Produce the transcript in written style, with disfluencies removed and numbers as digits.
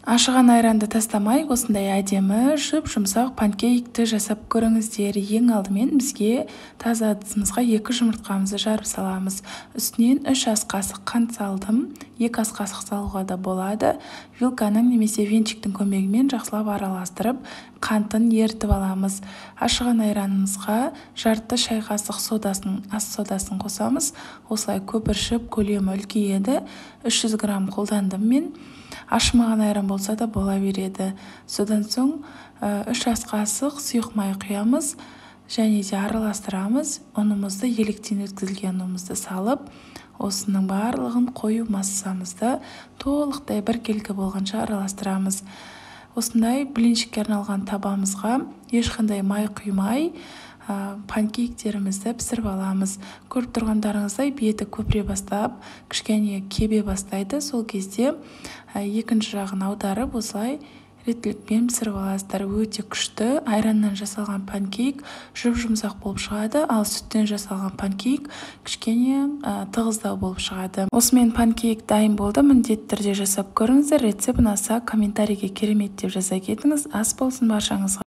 Ашыған айранды тастамай, осындай әдемі жұп-жұмсақ панкейкті жасап көріңіздер. Ең алдымен бізге таза ыдысымызға 2 жұмыртқамызды жарып саламыз. Үстінен 3 ас қасық қант салдым. 2 ас қасық салуға да болады. Вилканың немесе венчиктің көмегімен жақсылап араластырып, қантын ерітіп аламыз. Ашыған айранымызға жарты шай қасық ас содасын қосамыз. Осылай көпіршіп, көлемі үлкейеді. 300 грамм қолдандым мен. Ашымаған айран болса да бола береді. Содан соң 3 ас қасық сұйық май құямыз және де араластырамыз. Ұнымызды, електен өткізілген ұнымызды салып, осының барлығын қою массамызды толықтай бір келкі болғанша араластырамыз. Осындай блинчикке арналған табамызға ешқандай май құймай панкейктерімізді пісіріп аламыз. Көріп тұрғандарыңыздай беті көпіре бастап, кішкене кебе бастайды. Сол кезде екінші жағын аударып, осылай реттілікпен пісіріп аласыздар. Өте күшті айраннан жасалған панкейк жұп-жұмсақ болып шығады, ал сүттен жасалған панкейк кішкене тығыздау болып шығады. Осымен панкейк дайын болды. Міндетті түрде жасап көріңіздер. Рецепт ұнаса комментарийге керемет деп жаза кетіңіз. Ас болсын баршаңызға.